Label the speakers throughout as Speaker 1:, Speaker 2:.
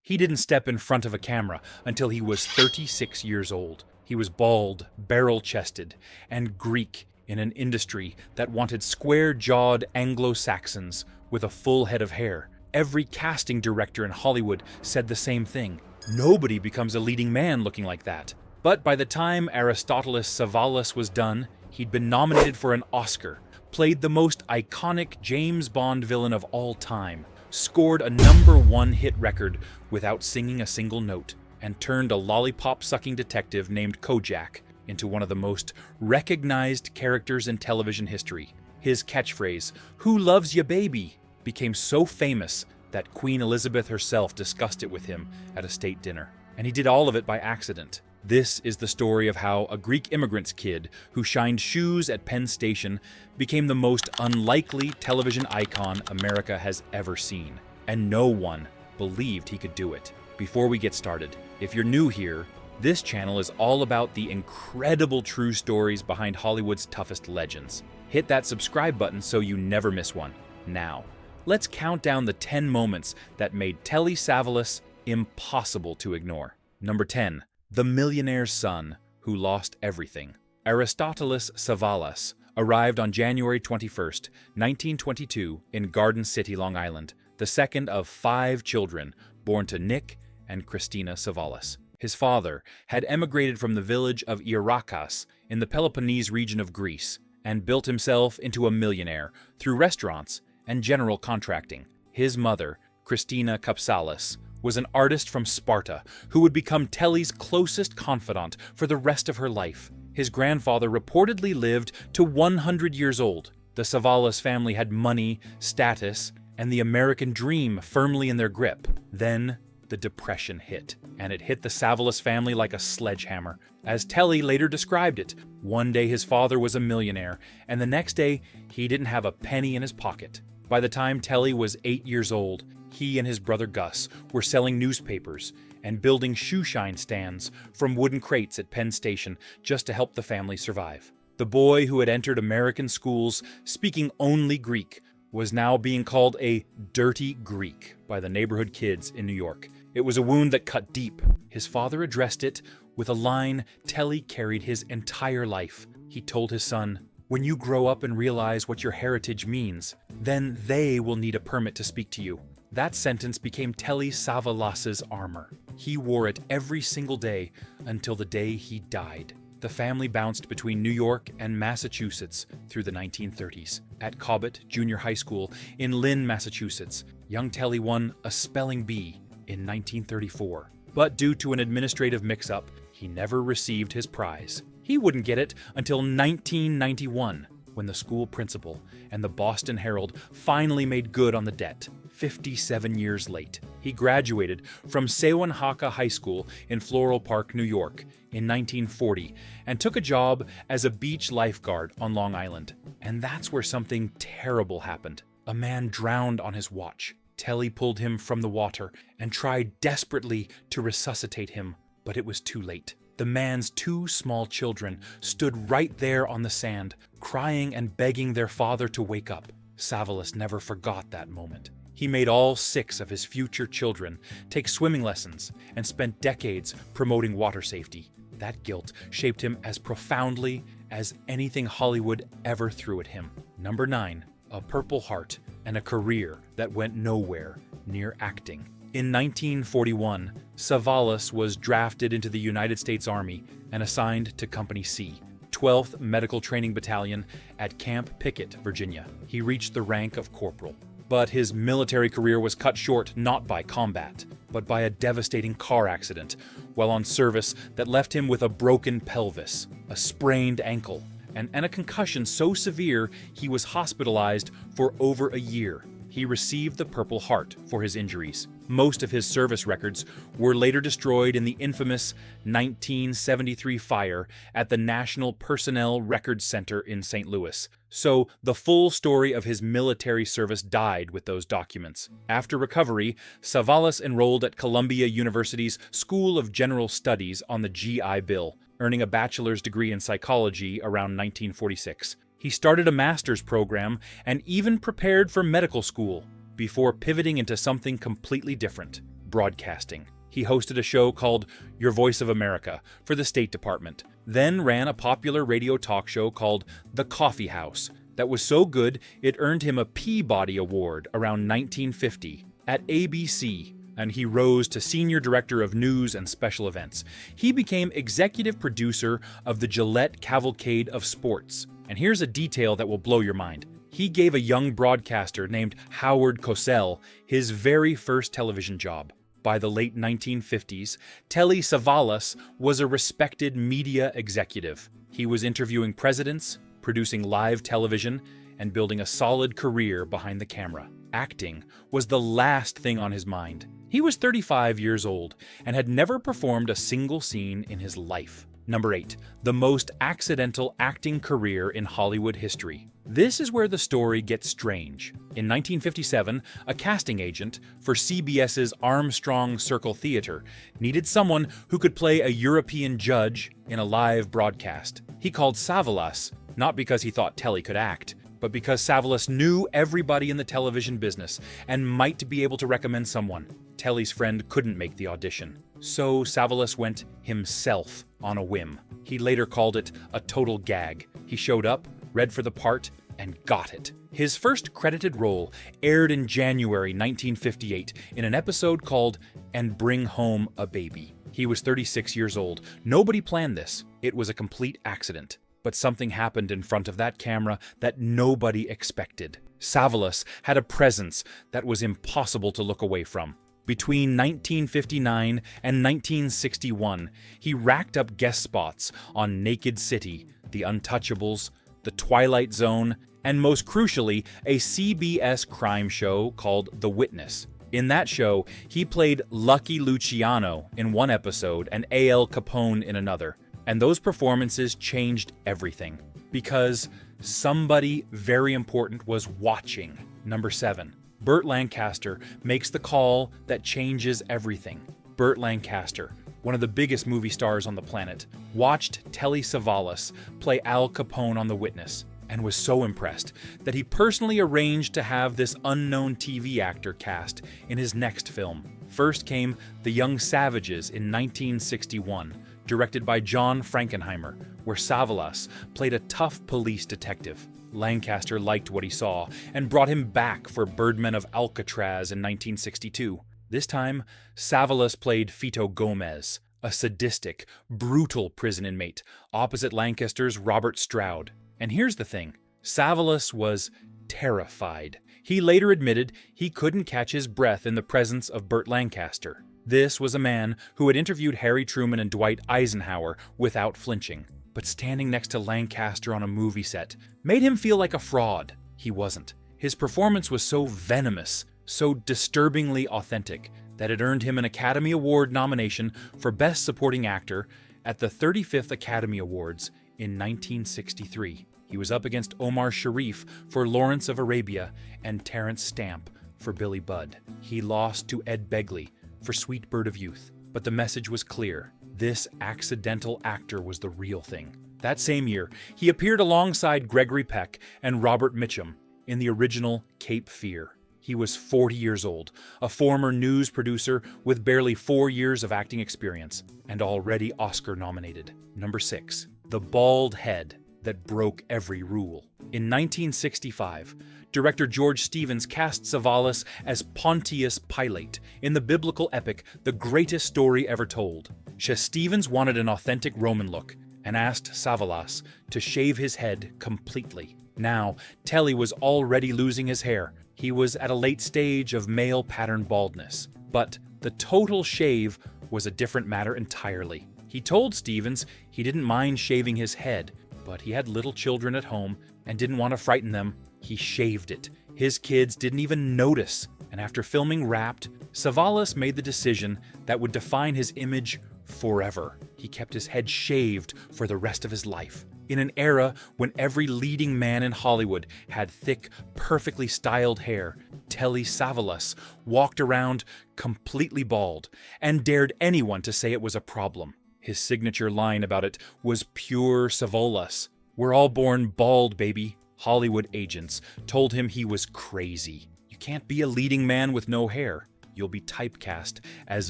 Speaker 1: He didn't step in front of a camera until he was 36 years old. He was bald, barrel-chested, and Greek in an industry that wanted square-jawed Anglo-Saxons with a full head of hair. Every casting director in Hollywood said the same thing. Nobody becomes a leading man looking like that. But by the time Aristotelis Savalas was done, he'd been nominated for an Oscar, played the most iconic James Bond villain of all time, scored a #1 hit record without singing a single note, and turned a lollipop-sucking detective named Kojak into one of the most recognized characters in television history. His catchphrase, "Who loves ya baby?" became so famous that Queen Elizabeth herself discussed it with him at a state dinner. And he did all of it by accident. This is the story of how a Greek immigrant's kid who shined shoes at Penn Station became the most unlikely television icon America has ever seen. And no one believed he could do it. Before we get started, if you're new here, this channel is all about the incredible true stories behind Hollywood's toughest legends. Hit that subscribe button so you never miss one. Now, let's count down the 10 moments that made Telly Savalas impossible to ignore. Number 10. The millionaire's son who lost everything. Aristotelis Savalas arrived on January 21, 1922 in Garden City, Long Island, the second of 5 children born to Nick and Christina Savalas. His father had emigrated from the village of Ierakas in the Peloponnese region of Greece and built himself into a millionaire through restaurants and general contracting. His mother, Christina Kapsalis, was an artist from Sparta who would become Telly's closest confidant for the rest of her life. His grandfather reportedly lived to 100 years old. The Savalas family had money, status, and the American dream firmly in their grip. Then the Depression hit, and it hit the Savalas family like a sledgehammer. As Telly later described it, one day his father was a millionaire, and the next day he didn't have a penny in his pocket. By the time Telly was 8 years old, he and his brother Gus were selling newspapers and building shoeshine stands from wooden crates at Penn Station just to help the family survive. The boy who had entered American schools speaking only Greek was now being called a dirty Greek by the neighborhood kids in New York. It was a wound that cut deep. His father addressed it with a line Telly carried his entire life. He told his son, "When you grow up and realize what your heritage means, then they will need a permit to speak to you." That sentence became Telly Savalas's armor. He wore it every single day until the day he died. The family bounced between New York and Massachusetts through the 1930s. At Cobbett Junior High School in Lynn, Massachusetts, young Telly won a spelling bee in 1934. But due to an administrative mix-up, he never received his prize. He wouldn't get it until 1991, when the school principal and the Boston Herald finally made good on the debt, 57 years late. He graduated from Sewanhaka High School in Floral Park, New York in 1940 and took a job as a beach lifeguard on Long Island. And that's where something terrible happened. A man drowned on his watch. Telly pulled him from the water and tried desperately to resuscitate him, but it was too late. The man's 2 small children stood right there on the sand, crying and begging their father to wake up. Savalas never forgot that moment. He made all 6 of his future children take swimming lessons and spent decades promoting water safety. That guilt shaped him as profoundly as anything Hollywood ever threw at him. Number 9, a Purple Heart and a career that went nowhere near acting. In 1941, Savalas was drafted into the United States Army and assigned to Company C, 12th Medical Training Battalion at Camp Pickett, Virginia. He reached the rank of corporal. But his military career was cut short not by combat, but by a devastating car accident while on service that left him with a broken pelvis, a sprained ankle, and a concussion so severe he was hospitalized for over a year. He received the Purple Heart for his injuries. Most of his service records were later destroyed in the infamous 1973 fire at the National Personnel Records Center in St. Louis. So the full story of his military service died with those documents. After recovery, Savalas enrolled at Columbia University's School of General Studies on the GI Bill, earning a bachelor's degree in psychology around 1946. He started a master's program and even prepared for medical school before pivoting into something completely different: broadcasting. He hosted a show called Your Voice of America for the State Department, then ran a popular radio talk show called The Coffee House that was so good it earned him a Peabody Award around 1950 at ABC, and he rose to Senior Director of News and Special Events. He became Executive Producer of the Gillette Cavalcade of Sports. And here's a detail that will blow your mind. He gave a young broadcaster named Howard Cosell his very first television job. By the late 1950s, Telly Savalas was a respected media executive. He was interviewing presidents, producing live television, and building a solid career behind the camera. Acting was the last thing on his mind. He was 35 years old and had never performed a single scene in his life. Number 8, the most accidental acting career in Hollywood history. This is where the story gets strange. In 1957, a casting agent for CBS's Armstrong Circle Theater needed someone who could play a European judge in a live broadcast. He called Savalas, not because he thought Telly could act, but because Savalas knew everybody in the television business and might be able to recommend someone. Telly's friend couldn't make the audition, so Savalas went himself on a whim. He later called it a total gag. He showed up, read for the part, and got it. His first credited role aired in January 1958 in an episode called And Bring Home a Baby. He was 36 years old. Nobody planned this. It was a complete accident. But something happened in front of that camera that nobody expected. Savalas had a presence that was impossible to look away from. Between 1959 and 1961, he racked up guest spots on Naked City, The Untouchables, The Twilight Zone, and most crucially, a CBS crime show called The Witness. In that show, he played Lucky Luciano in one episode and Al Capone in another. And those performances changed everything, because somebody very important was watching. Number 7. Burt Lancaster makes the call that changes everything. Burt Lancaster, one of the biggest movie stars on the planet, watched Telly Savalas play Al Capone on The Witness, and was so impressed that he personally arranged to have this unknown TV actor cast in his next film. First came The Young Savages in 1961, directed by John Frankenheimer, where Savalas played a tough police detective. Lancaster liked what he saw and brought him back for Birdman of Alcatraz in 1962. This time, Savalas played Fito Gomez, a sadistic, brutal prison inmate, opposite Lancaster's Robert Stroud. And here's the thing, Savalas was terrified. He later admitted he couldn't catch his breath in the presence of Burt Lancaster. This was a man who had interviewed Harry Truman and Dwight Eisenhower without flinching. But standing next to Lancaster on a movie set made him feel like a fraud. He wasn't. His performance was so venomous, so disturbingly authentic, that it earned him an Academy Award nomination for Best Supporting Actor at the 35th Academy Awards in 1963. He was up against Omar Sharif for Lawrence of Arabia and Terence Stamp for Billy Budd. He lost to Ed Begley for Sweet Bird of Youth, but the message was clear. This accidental actor was the real thing. That same year, he appeared alongside Gregory Peck and Robert Mitchum in the original Cape Fear. He was 40 years old, a former news producer with barely 4 years of acting experience, and already Oscar nominated. Number 6. The bald head that broke every rule. In 1965, director George Stevens cast Savalas as Pontius Pilate in the biblical epic The Greatest Story Ever Told. Stevens wanted an authentic Roman look and asked Savalas to shave his head completely. Now, Telly was already losing his hair. He was at a late stage of male pattern baldness. But the total shave was a different matter entirely. He told Stevens he didn't mind shaving his head, but he had little children at home and didn't want to frighten them. He shaved it. His kids didn't even notice. And after filming Wrapped, Savalas made the decision that would define his image forever. He kept his head shaved for the rest of his life. In an era when every leading man in Hollywood had thick, perfectly styled hair, Telly Savalas walked around completely bald and dared anyone to say it was a problem. His signature line about it was pure Savalas. "We're all born bald, baby." Hollywood agents told him he was crazy. You can't be a leading man with no hair. you'll be typecast as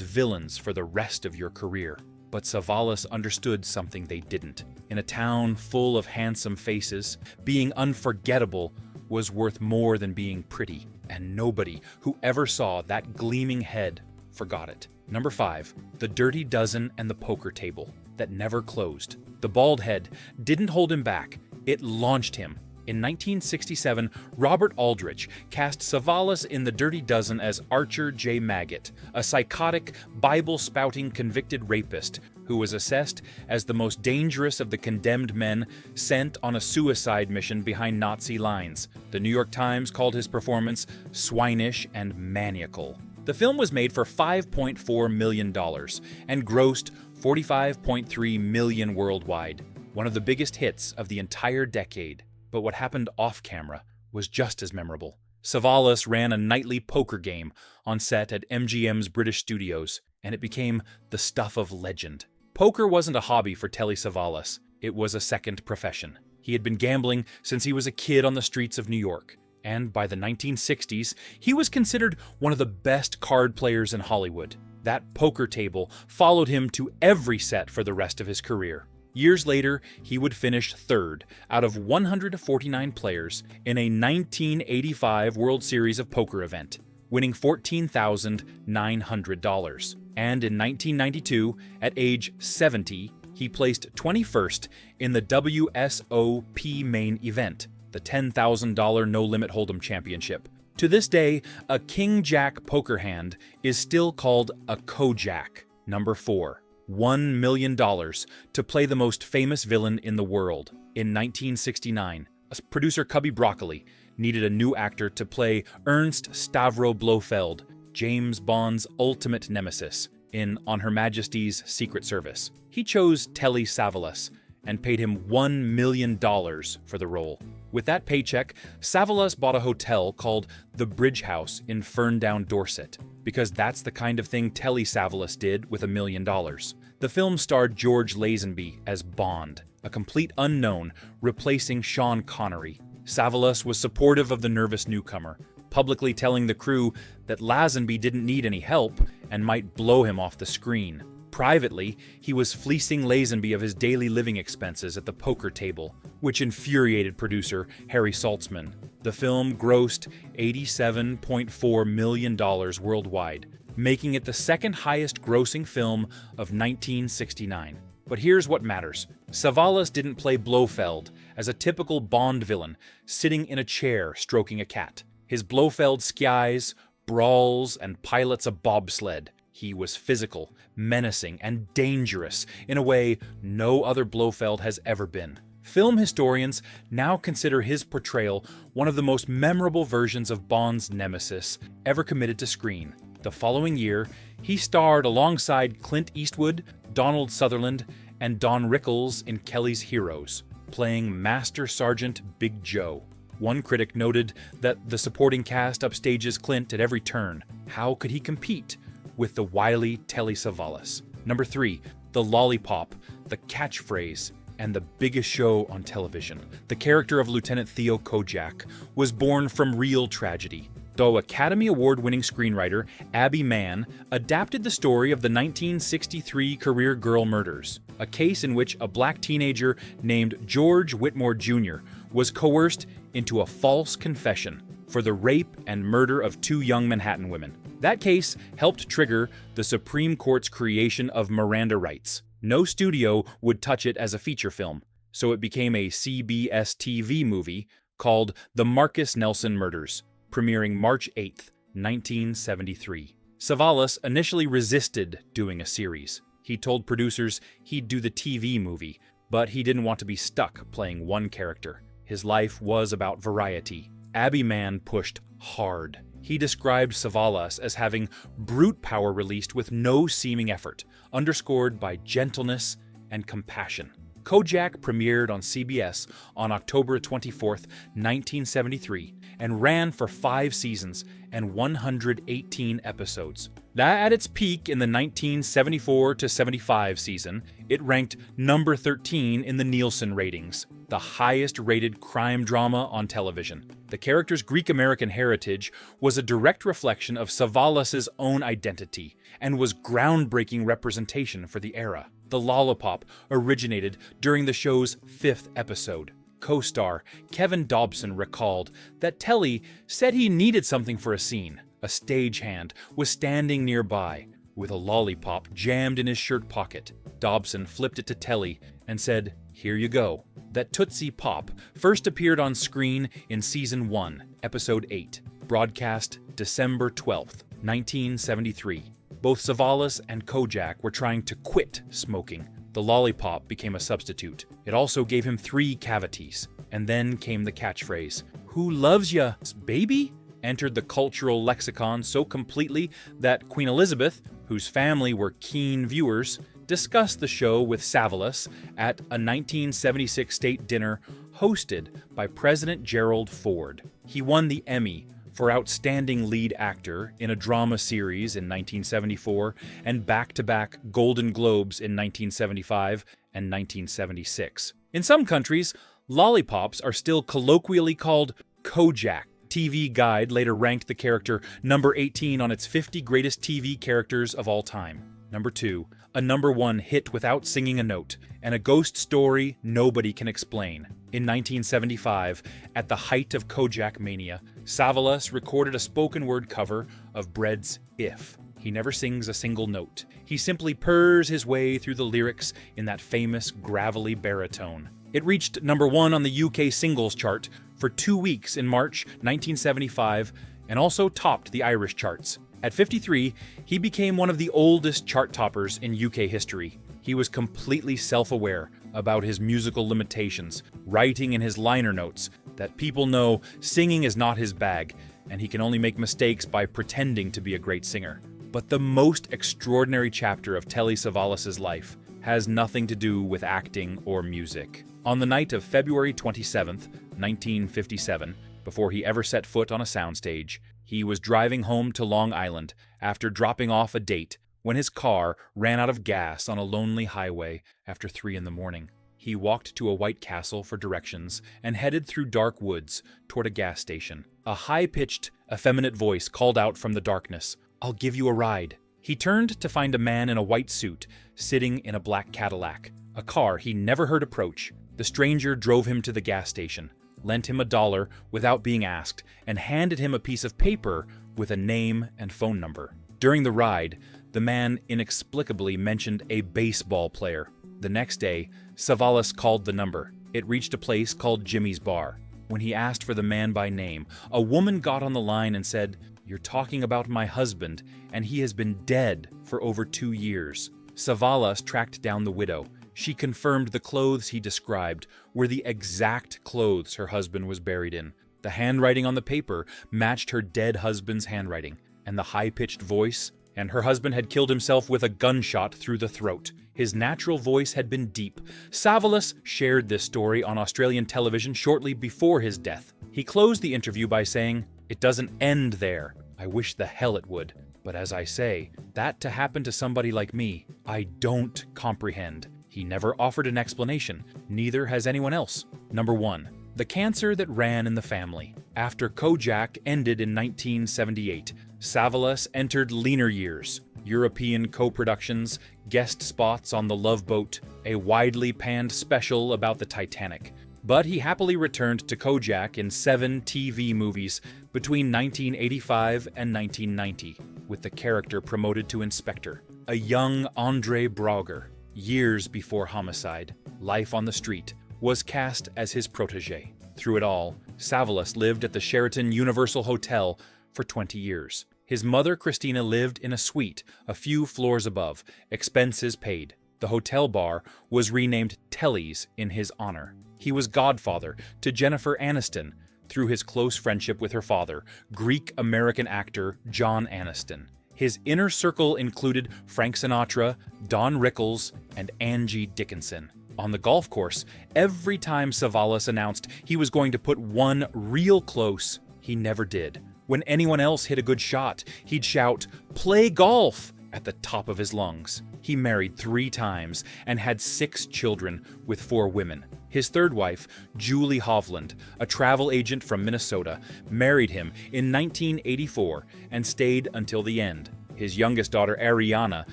Speaker 1: villains for the rest of your career. But Savalas understood something they didn't. In a town full of handsome faces, being unforgettable was worth more than being pretty, and nobody who ever saw that gleaming head forgot it. Number 5, The Dirty Dozen and the Poker Table That Never Closed. The bald head didn't hold him back, it launched him. In 1967, Robert Aldrich cast Savalas in The Dirty Dozen as Archer J. Maggot, a psychotic, Bible-spouting convicted rapist who was assessed as the most dangerous of the condemned men sent on a suicide mission behind Nazi lines. The New York Times called his performance swinish and maniacal. The film was made for $5.4 million and grossed $45.3 million worldwide, one of the biggest hits of the entire decade. But what happened off-camera was just as memorable. Savalas ran a nightly poker game on set at MGM's British studios, and it became the stuff of legend. Poker wasn't a hobby for Telly Savalas, it was a second profession. He had been gambling since he was a kid on the streets of New York, and by the 1960s, he was considered one of the best card players in Hollywood. That poker table followed him to every set for the rest of his career. Years later, he would finish third out of 149 players in a 1985 World Series of Poker event, winning $14,900. And in 1992, at age 70, he placed 21st in the WSOP main event, the $10,000 no-limit hold'em championship. To this day, a King-Jack poker hand is still called a Kojak. Number 4. $1 million to play the most famous villain in the world. In 1969, producer Cubby Broccoli needed a new actor to play Ernst Stavro Blofeld, James Bond's ultimate nemesis, in On Her Majesty's Secret Service. He chose Telly Savalas and paid him $1 million for the role. With that paycheck, Savalas bought a hotel called the Bridge House in Ferndown, Dorset, because that's the kind of thing Telly Savalas did with $1 million. The film starred George Lazenby as Bond, a complete unknown, replacing Sean Connery. Savalas was supportive of the nervous newcomer, publicly telling the crew that Lazenby didn't need any help and might blow him off the screen. Privately, he was fleecing Lazenby of his daily living expenses at the poker table, which infuriated producer Harry Saltzman. The film grossed $87.4 million worldwide, making it the second highest grossing film of 1969. But here's what matters. Savalas didn't play Blofeld as a typical Bond villain sitting in a chair stroking a cat. His Blofeld skies, brawls, and pilots a bobsled. He was physical, menacing, and dangerous in a way no other Blofeld has ever been. Film historians now consider his portrayal one of the most memorable versions of Bond's nemesis ever committed to screen. The following year, he starred alongside Clint Eastwood, Donald Sutherland, and Don Rickles in Kelly's Heroes, playing Master Sergeant Big Joe. One critic noted that the supporting cast upstages Clint at every turn. How could he compete with the wily Telly Savalas? Number 3, The Lollipop, The Catchphrase, and the biggest show on television. The character of Lieutenant Theo Kojak was born from real tragedy. Though Academy Award-winning screenwriter Abby Mann adapted the story of the 1963 Career Girl murders, a case in which a black teenager named George Whitmore Jr. was coerced into a false confession for the rape and murder of 2 young Manhattan women. That case helped trigger the Supreme Court's creation of Miranda rights. No studio would touch it as a feature film, so it became a CBS TV movie called The Marcus Nelson Murders, premiering March 8, 1973. Savalas initially resisted doing a series. He told producers he'd do the TV movie, but he didn't want to be stuck playing one character. His life was about variety. Abby Mann pushed hard. He described Savalas as having brute power released with no seeming effort, underscored by gentleness and compassion. Kojak premiered on CBS on October 24, 1973, and ran for 5 seasons and 118 episodes. At its peak in the 1974 to 75 season, it ranked number 13 in the Nielsen ratings, the highest-rated crime drama on television. The character's Greek-American heritage was a direct reflection of Savalas' own identity and was groundbreaking representation for the era. The lollipop originated during the show's 5th episode. Co-star Kevin Dobson recalled that Telly said he needed something for a scene. A stagehand was standing nearby with a lollipop jammed in his shirt pocket. Dobson flipped it to Telly and said, "Here you go." That Tootsie Pop first appeared on screen in Season 1, Episode 8, broadcast December 12th, 1973. Both Savalas and Kojak were trying to quit smoking. The lollipop became a substitute. It also gave him 3 cavities. And then came the catchphrase, "Who loves ya, baby?" entered the cultural lexicon so completely that Queen Elizabeth, whose family were keen viewers, discussed the show with Savalas at a 1976 state dinner hosted by President Gerald Ford. He won the Emmy for Outstanding Lead Actor in a Drama Series in 1974 and back-to-back Golden Globes in 1975 and 1976. In some countries, lollipops are still colloquially called Kojak. TV Guide later ranked the character number 18 on its 50 greatest TV characters of all time. Number 2, a number 1 hit without singing a note, and a ghost story nobody can explain. In 1975, at the height of Kojak mania, Savalas recorded a spoken-word cover of Bread's If. He never sings a single note. He simply purrs his way through the lyrics in that famous gravelly baritone. It reached number 1 on the UK singles chart for 2 weeks in March 1975 and also topped the Irish charts. At 53, he became one of the oldest chart toppers in UK history. He was completely self-aware about his musical limitations, writing in his liner notes that people know singing is not his bag and he can only make mistakes by pretending to be a great singer. But the most extraordinary chapter of Telly Savalas' life has nothing to do with acting or music. On the night of February 27th, 1957, before he ever set foot on a soundstage, he was driving home to Long Island after dropping off a date when his car ran out of gas on a lonely highway after 3 in the morning. He walked to a White Castle for directions and headed through dark woods toward a gas station. A high-pitched, effeminate voice called out from the darkness, "I'll give you a ride." He turned to find a man in a white suit sitting in a black Cadillac, a car he never heard approach. The stranger drove him to the gas station, lent him $1 without being asked, and handed him a piece of paper with a name and phone number. During the ride, the man inexplicably mentioned a baseball player. The next day, Savalas called the number. It reached a place called Jimmy's Bar. When he asked for the man by name, a woman got on the line and said, "You're talking about my husband, and he has been dead for over 2 years." Savalas tracked down the widow. She confirmed the clothes he described were the exact clothes her husband was buried in. The handwriting on the paper matched her dead husband's handwriting, and the high-pitched voice, and her husband had killed himself with a gunshot through the throat. His natural voice had been deep. Savalas shared this story on Australian television shortly before his death. He closed the interview by saying, "It doesn't end there. I wish the hell it would. But as I say, that to happen to somebody like me, I don't comprehend." He never offered an explanation. Neither has anyone else. Number 1. The cancer that ran in the family. After Kojak ended in 1978, Savalas entered leaner years. European co-productions, guest spots on The Love Boat, a widely panned special about the Titanic. But he happily returned to Kojak in 7 TV movies between 1985 and 1990, with the character promoted to inspector. A young Andre Brauger, years before Homicide, Life on the Street, was cast as his protege. Through it all, Savalas lived at the Sheraton Universal Hotel for 20 years. His mother, Christina, lived in a suite a few floors above, expenses paid. The hotel bar was renamed Telly's in his honor. He was godfather to Jennifer Aniston through his close friendship with her father, Greek-American actor John Aniston. His inner circle included Frank Sinatra, Don Rickles, and Angie Dickinson. On the golf course, every time Savalas announced he was going to put one real close, he never did. When anyone else hit a good shot, he'd shout, "Play golf!" at the top of his lungs. He married 3 times and had 6 children with 4 women. His third wife, Julie Hovland, a travel agent from Minnesota, married him in 1984 and stayed until the end. His youngest daughter, Ariana,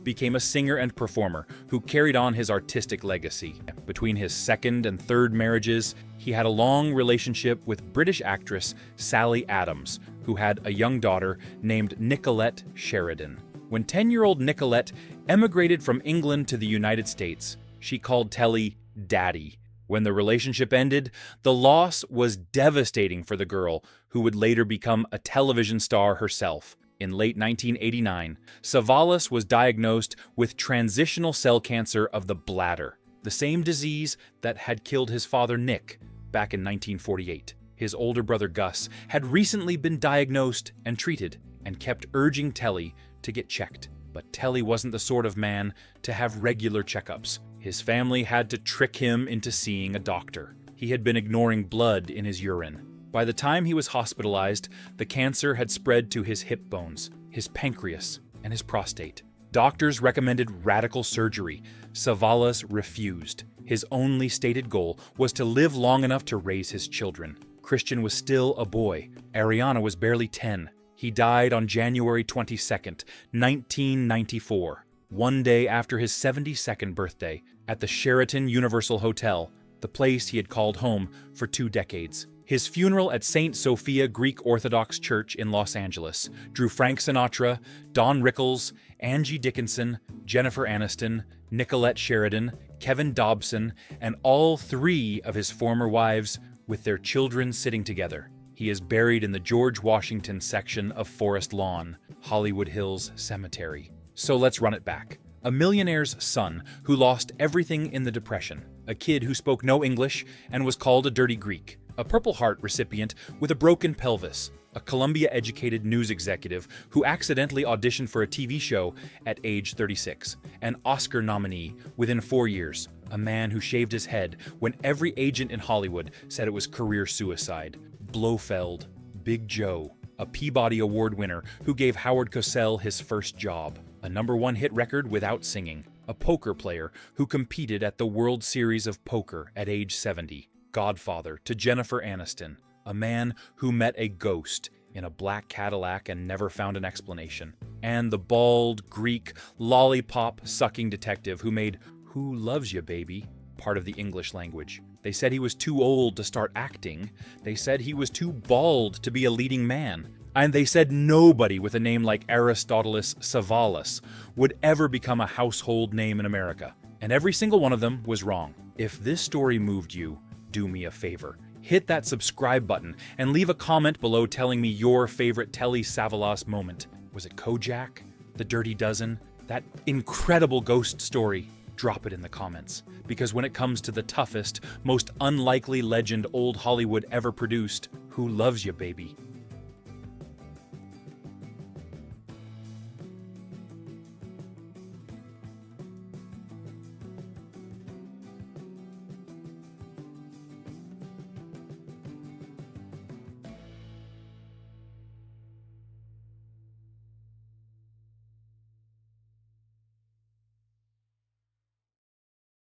Speaker 1: became a singer and performer who carried on his artistic legacy. Between his second and third marriages, he had a long relationship with British actress Sally Adams, who had a young daughter named Nicolette Sheridan. When 10-year-old Nicolette emigrated from England to the United States, she called Telly Daddy. When the relationship ended, the loss was devastating for the girl, who would later become a television star herself. In late 1989, Savalas was diagnosed with transitional cell cancer of the bladder, the same disease that had killed his father Nick back in 1948. His older brother Gus had recently been diagnosed and treated, and kept urging Telly to get checked. But Telly wasn't the sort of man to have regular checkups. His family had to trick him into seeing a doctor. He had been ignoring blood in his urine. By the time he was hospitalized, the cancer had spread to his hip bones, his pancreas, and his prostate. Doctors recommended radical surgery. Savalas refused. His only stated goal was to live long enough to raise his children. Christian was still a boy. Ariana was barely 10. He died on January 22nd, 1994, one day after his 72nd birthday, at the Sheraton Universal Hotel, the place he had called home for 2 decades. His funeral at St. Sophia Greek Orthodox Church in Los Angeles drew Frank Sinatra, Don Rickles, Angie Dickinson, Jennifer Aniston, Nicolette Sheridan, Kevin Dobson, and all 3 of his former wives, with their children sitting together. He is buried in the George Washington section of Forest Lawn, Hollywood Hills Cemetery. So let's run it back. A millionaire's son who lost everything in the Depression, a kid who spoke no English and was called a dirty Greek, a Purple Heart recipient with a broken pelvis, a Columbia-educated news executive who accidentally auditioned for a TV show at age 36, an Oscar nominee within 4 years, a man who shaved his head when every agent in Hollywood said it was career suicide, Blofeld, Big Joe, a Peabody Award winner who gave Howard Cosell his first job, a #1 hit record without singing, a poker player who competed at the World Series of Poker at age 70, godfather to Jennifer Aniston, a man who met a ghost in a black Cadillac and never found an explanation, and the bald, Greek, lollipop-sucking detective who made "Who Loves Ya, Baby" part of the English language. They said he was too old to start acting. They said he was too bald to be a leading man. And they said nobody with a name like Aristotelis Savalas would ever become a household name in America. And every single one of them was wrong. If this story moved you, do me a favor. Hit that subscribe button and leave a comment below telling me your favorite Telly Savalas moment. Was it Kojak? The Dirty Dozen? That incredible ghost story? Drop it in the comments. Because when it comes to the toughest, most unlikely legend old Hollywood ever produced, Who Loves Ya, Baby?